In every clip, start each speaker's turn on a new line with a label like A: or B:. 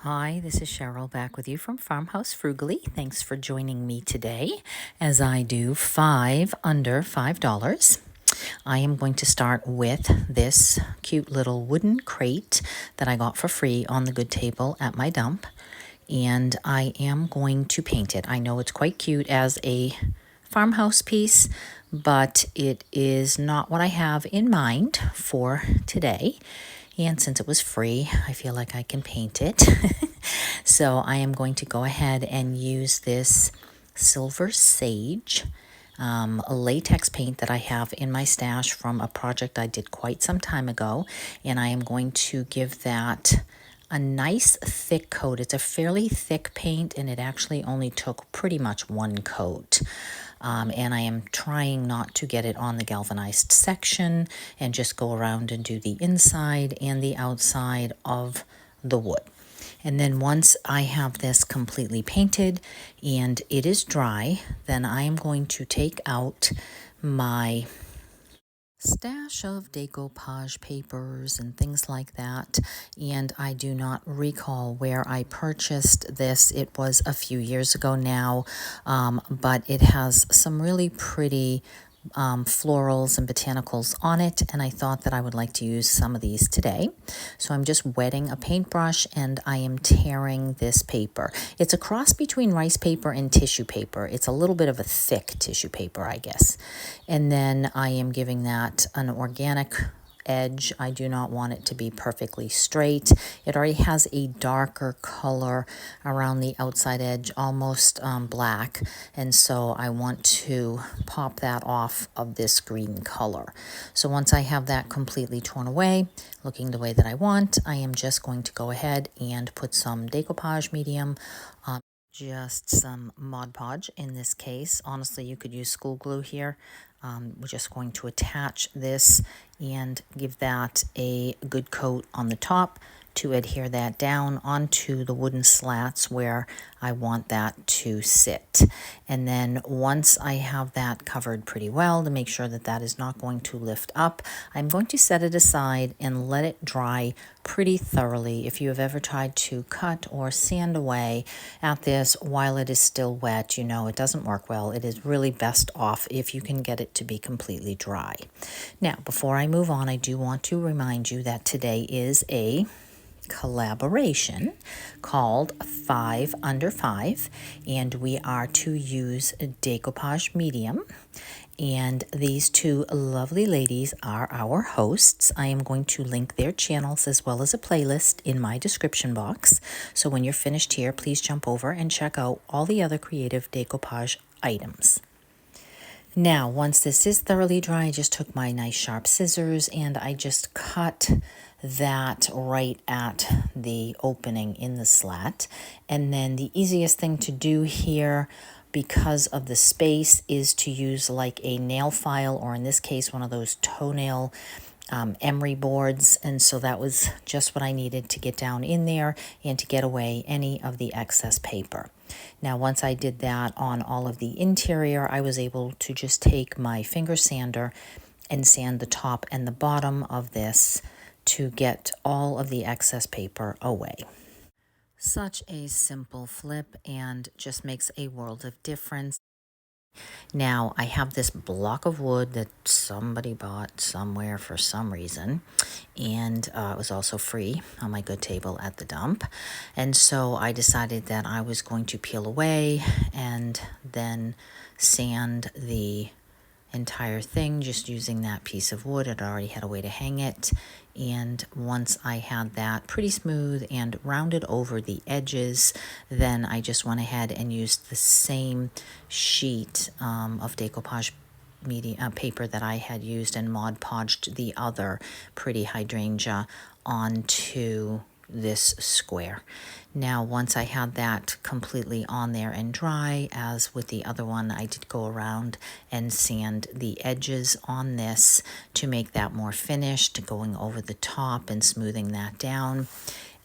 A: Hi, this is Cheryl back with you from Farmhouse Frugally. Thanks for joining me today as I do 5 under $5. I am going to start with this cute little wooden crate that I got for free on the Good Table at my dump, and I am going to paint it. I know it's quite cute as a farmhouse piece, but it is not what I have in mind for today. And since it was free, I feel like I can paint it. So I am going to go ahead and use this Silver Sage a latex paint that I have in my stash from a project I did quite some time ago. And I am going to give that a nice thick coat. It's a fairly thick paint, and it actually only took pretty much one coat. And I am trying not to get it on the galvanized section and just go around and do the inside and the outside of the wood. And then once I have this completely painted and it is dry, then I am going to take out my stash of decoupage papers and things like that, and I do not recall where I purchased this. It was a few years ago now, but it has some really pretty florals and botanicals on it, and I thought that I would like to use some of these today. So I'm just wetting a paintbrush and I am tearing this paper. It's a cross between rice paper and tissue paper. It's a little bit of a thick tissue paper, I guess. And then I am giving that an organic edge. I do not want it to be perfectly straight. It already has a darker color around the outside edge, almost black, and so I want to pop that off of this green color. So once I have that completely torn away, looking the way that I want, I am just going to go ahead and put some decoupage medium on. Just some Mod Podge in this case. Honestly, you could use school glue here. We're just going to attach this and give that a good coat on the top to adhere that down onto the wooden slats where I want that to sit. And then once I have that covered pretty well to make sure that that is not going to lift up, I'm going to set it aside and let it dry pretty thoroughly. If you have ever tried to cut or sand away at this while it is still wet, you know it doesn't work well. It is really best off if you can get it to be completely dry. Now, before I move on, I do want to remind you that today is a collaboration called 5 under 5, and we are to use Decoupage medium, and these two lovely ladies are our hosts. I am going to link their channels as well as a playlist in my description box, so when you're finished here, please jump over and check out all the other creative decoupage items. Now, once this is thoroughly dry, I just took my nice sharp scissors and I just cut that right at the opening in the slat. And then the easiest thing to do here, because of the space, is to use like a nail file, or in this case, one of those toenail emery boards. And so that was just what I needed to get down in there and to get away any of the excess paper. Now, once I did that on all of the interior, I was able to just take my finger sander and sand the top and the bottom of this to get all of the excess paper away. Such a simple flip and just makes a world of difference. Now, I have this block of wood that somebody bought somewhere for some reason, and it was also free on my Good Table at the dump. And so I decided that I was going to peel away and then sand the entire thing just using that piece of wood. It already had a way to hang it, and once I had that pretty smooth and rounded over the edges, then I just went ahead and used the same sheet of decoupage media paper that I had used and Mod Podged the other pretty hydrangea onto this square. Now, once I had that completely on there and dry, as with the other one, I did go around and sand the edges on this to make that more finished, going over the top and smoothing that down,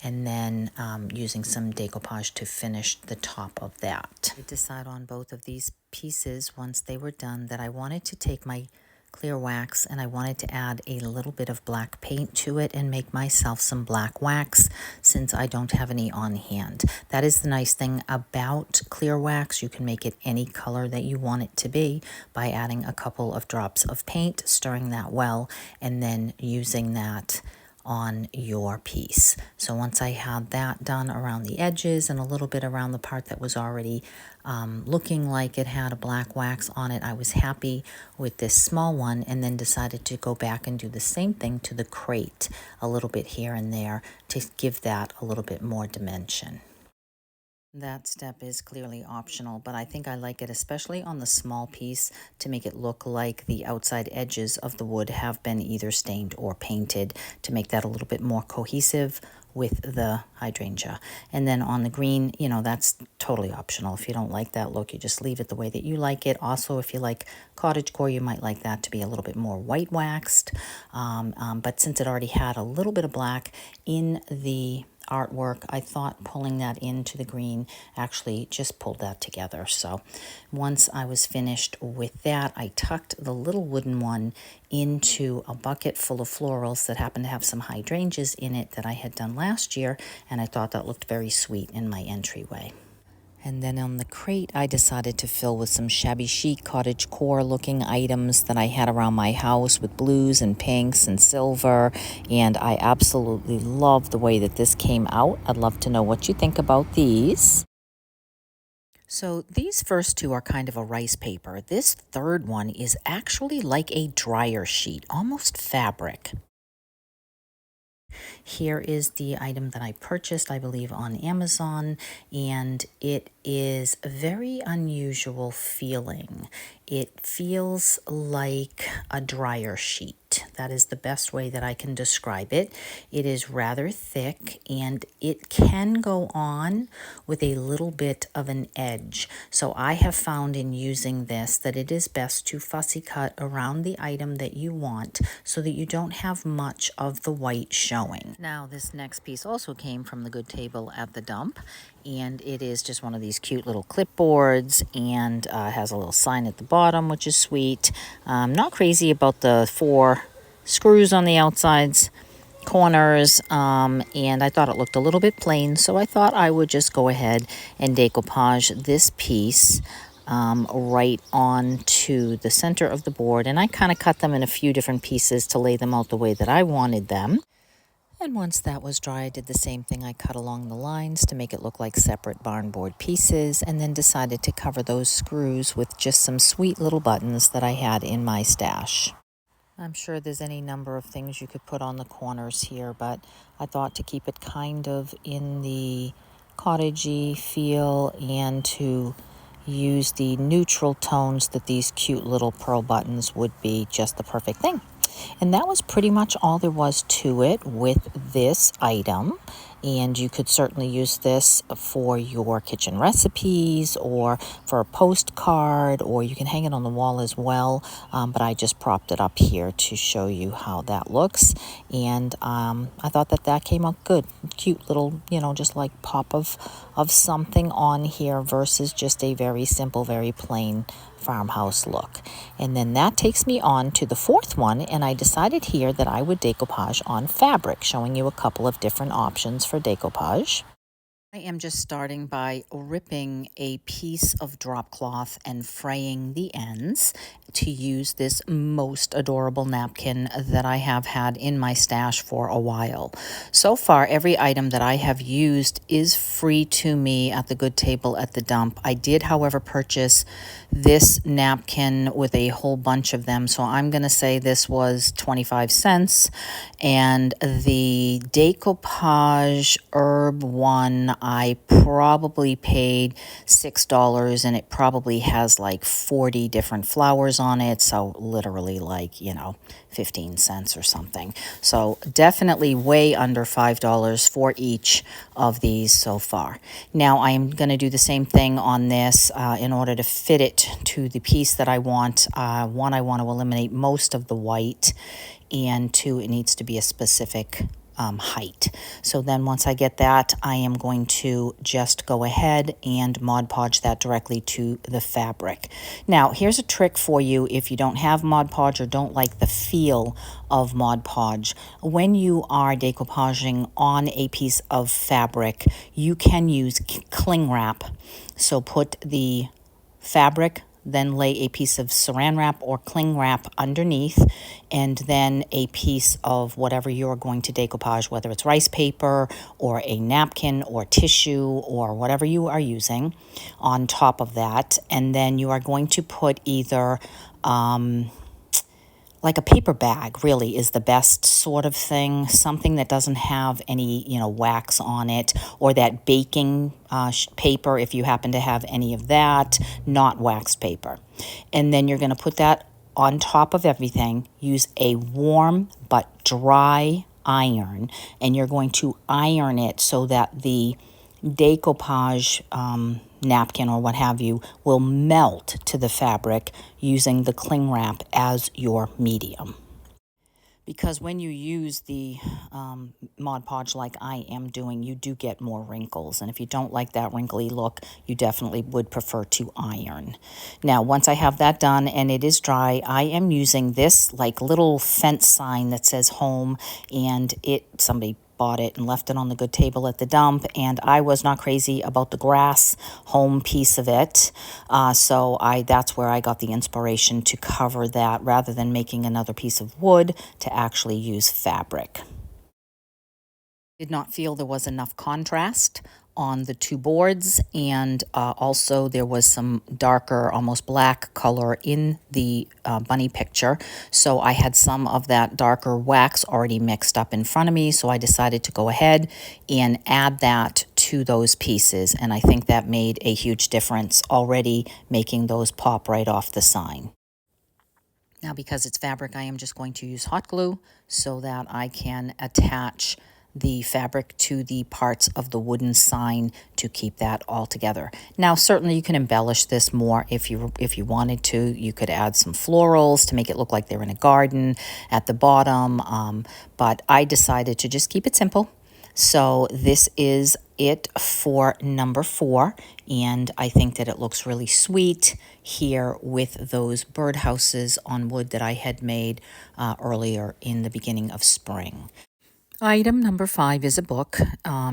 A: and then using some decoupage to finish the top of that. I decide on both of these pieces once they were done that I wanted to take my clear wax, and I wanted to add a little bit of black paint to it and make myself some black wax since I don't have any on hand. That is the nice thing about clear wax. You can make it any color that you want it to be by adding a couple of drops of paint, stirring that well, and then using that on your piece. So once I had that done around the edges and a little bit around the part that was already looking like it had a black wax on it, I was happy with this small one, and then decided to go back and do the same thing to the crate a little bit here and there to give that a little bit more dimension. That step is clearly optional, but I think I like it, especially on the small piece, to make it look like the outside edges of the wood have been either stained or painted to make that a little bit more cohesive with the hydrangea. And then on the green, you know, that's totally optional. If you don't like that look, you just leave it the way that you like it. Also, if you like cottagecore, you might like that to be a little bit more white waxed. But since it already had a little bit of black in the artwork, I thought pulling that into the green actually just pulled that together. So once I was finished with that, I tucked the little wooden one into a bucket full of florals that happened to have some hydrangeas in it that I had done last year, and I thought that looked very sweet in my entryway. And then on the crate, I decided to fill with some shabby chic cottagecore looking items that I had around my house with blues and pinks and silver. And I absolutely love the way that this came out. I'd love to know what you think about these. So these first two are kind of a rice paper. This third one is actually like a dryer sheet, almost fabric. Here is the item that I purchased, I believe, on Amazon, and it is a very unusual feeling. It feels like a dryer sheet. That is the best way that I can describe it. It is rather thick, and it can go on with a little bit of an edge. So I have found in using this that it is best to fussy cut around the item that you want so that you don't have much of the white showing. Now, this next piece also came from the good table at the dump, and it is just one of these cute little clipboards, and has a little sign at the bottom, which is sweet. Not crazy about the 4 screws on the outsides corners, and I thought it looked a little bit plain, so I thought I would just go ahead and decoupage this piece right onto the center of the board, and I kind of cut them in a few different pieces to lay them out the way that I wanted them. And once that was dry, I did the same thing. I cut along the lines to make it look like separate barn board pieces, and then decided to cover those screws with just some sweet little buttons that I had in my stash. I'm sure there's any number of things you could put on the corners here, but I thought to keep it kind of in the cottagey feel and to use the neutral tones that these cute little pearl buttons would be just the perfect thing. And that was pretty much all there was to it with this item. And you could certainly use this for your kitchen recipes or for a postcard, or you can hang it on the wall as well. But I just propped it up here to show you how that looks. And I thought that that came out good. Cute little, you know, just like pop of something on here versus just a very simple, very plain farmhouse look. And then that takes me on to the fourth one, and I decided here that I would decoupage on fabric, showing you a couple of different options for decoupage. I am just starting by ripping a piece of drop cloth and fraying the ends to use this most adorable napkin that I have had in my stash for a while. So far, every item that I have used is free to me at the good table at the dump. I did, however, purchase this napkin with a whole bunch of them, so I'm going to say this was 25 cents. And the Decoupage herb one, I probably paid $6, and it probably has like 40 different flowers on it, so literally like, you know, 15 cents or something. So definitely way under $5 for each of these so far. Now I'm going to do the same thing on this in order to fit it to the piece that I want. One, I want to eliminate most of the white, and two, it needs to be a specific height. So then once I get that, I am going to just go ahead and Mod Podge that directly to the fabric. Now, here's a trick for you if you don't have Mod Podge or don't like the feel of Mod Podge. When you are decoupaging on a piece of fabric, you can use cling wrap. So put the fabric, then lay a piece of saran wrap or cling wrap underneath, and then a piece of whatever you're going to decoupage, whether it's rice paper or a napkin or tissue or whatever you are using on top of that. And then you are going to put either like a paper bag really is the best sort of thing, something that doesn't have any, wax on it, or that baking paper if you happen to have any of that, not wax paper. And then you're going to put that on top of everything. Use a warm but dry iron, and you're going to iron it so that the decoupage napkin or what have you will melt to the fabric using the cling wrap as your medium. Because when you use the Mod Podge like I am doing, you do get more wrinkles. And if you don't like that wrinkly look, you definitely would prefer to iron. Now, once I have that done and it is dry, I am using this like little fence sign that says home, and somebody bought it and left it on the good table at the dump, and I was not crazy about the grass home piece of it, so that's where I got the inspiration to cover that rather than making another piece of wood to actually use fabric. Did not feel there was enough contrast on the two boards, and also there was some darker, almost black color in the bunny picture, so I had some of that darker wax already mixed up in front of me, so I decided to go ahead and add that to those pieces, and I think that made a huge difference already, making those pop right off the sign. Now, because it's fabric, I am just going to use hot glue so that I can attach the fabric to the parts of the wooden sign to keep that all together. Now, certainly you can embellish this more if you wanted to. You could add some florals to make it look like they're in a garden at the bottom, but I decided to just keep it simple. So this is it for number 4, and I think that it looks really sweet here with those birdhouses on wood that I had made earlier in the beginning of spring. Item number 5 is a book.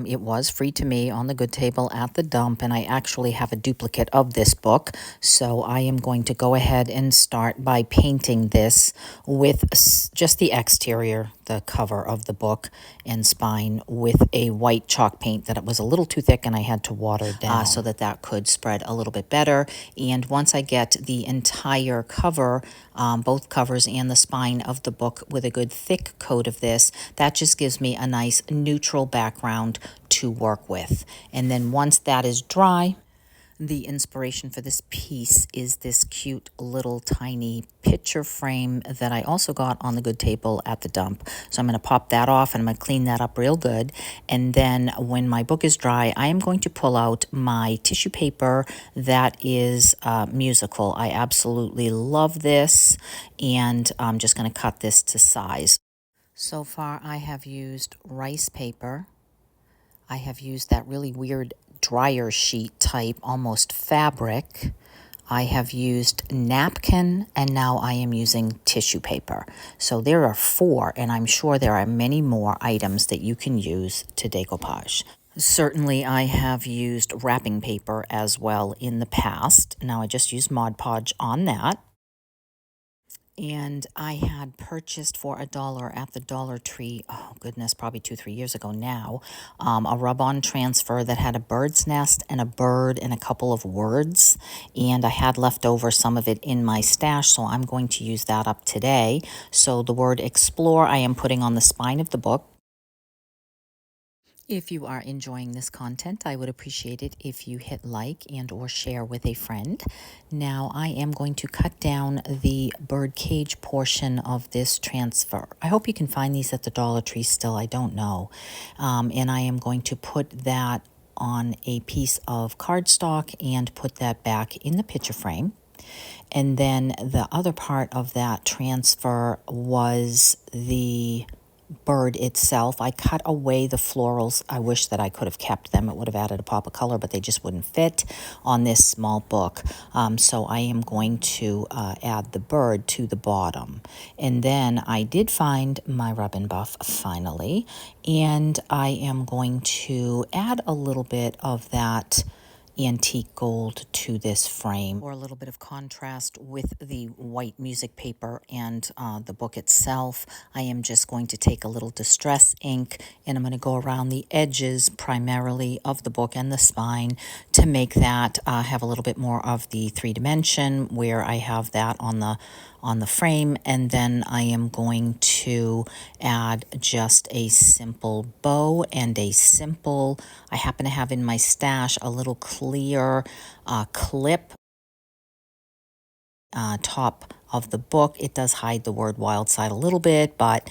A: It was free to me on the good table at the dump, and I actually have a duplicate of this book. So I am going to go ahead and start by painting this with just the exterior, the cover of the book and spine, with a white chalk paint that it was a little too thick and I had to water down so that could spread a little bit better. And once I get the entire cover, both covers and the spine of the book with a good thick coat of this, that just gives me a nice neutral background to work with. And then once that is dry, the inspiration for this piece is this cute little tiny picture frame that I also got on the good table at the dump. So I'm going to pop that off and I'm going to clean that up real good. And then when my book is dry, I am going to pull out my tissue paper that is musical. I absolutely love this, and I'm just going to cut this to size. So far I have used rice paper. I have used that really weird dryer sheet type, almost fabric. I have used napkin, and now I am using tissue paper. So there are 4, and I'm sure there are many more items that you can use to decoupage. Certainly I have used wrapping paper as well in the past. Now I just used Mod Podge on that. And I had purchased for $1 at the Dollar Tree, oh goodness, probably 2-3 years ago now, a rub-on transfer that had a bird's nest and a bird and a couple of words. And I had left over some of it in my stash, so I'm going to use that up today. So the word explore I am putting on the spine of the book. If you are enjoying this content, I would appreciate it if you hit like and or share with a friend. Now I am going to cut down the bird cage portion of this transfer. I hope you can find these at the Dollar Tree still, I don't know. And I am going to put that on a piece of cardstock and put that back in the picture frame. And then the other part of that transfer was the bird itself. I cut away the florals. I wish that I could have kept them. It would have added a pop of color, but they just wouldn't fit on this small book. So I am going to add the bird to the bottom. And then I did find my rub and buff finally, and I am going to add a little bit of that antique gold to this frame for a little bit of contrast with the white music paper and the book itself. I am just going to take a little distress ink and I'm going to go around the edges primarily of the book and the spine to make that have a little bit more of the 3-dimension where I have that on the frame, and then I am going to add just a simple bow and a simple, I happen to have in my stash a little clear clip top of the book. It does hide the word Wild Side a little bit, but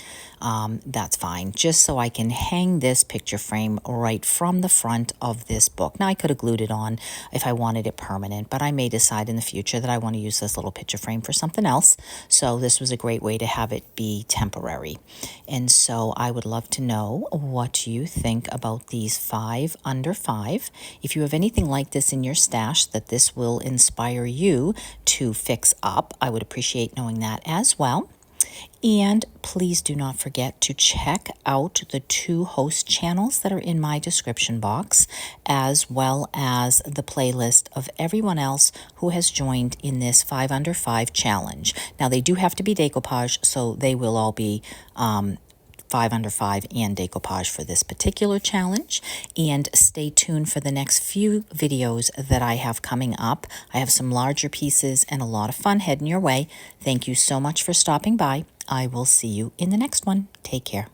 A: that's fine. Just so I can hang this picture frame right from the front of this book. Now, I could have glued it on if I wanted it permanent, but I may decide in the future that I want to use this little picture frame for something else. So this was a great way to have it be temporary. And so I would love to know what you think about these 5 under 5. If you have anything like this in your stash that this will inspire you to fix up, I would appreciate knowing that as well. And please do not forget to check out the 2 host channels that are in my description box, as well as the playlist of everyone else who has joined in this 5 under 5 challenge. Now, they do have to be Decoupage, so they will all be 5 under 5 and Decoupage for this particular challenge. And stay tuned for the next few videos that I have coming up. I have some larger pieces and a lot of fun heading your way. Thank you so much for stopping by. I will see you in the next one. Take care.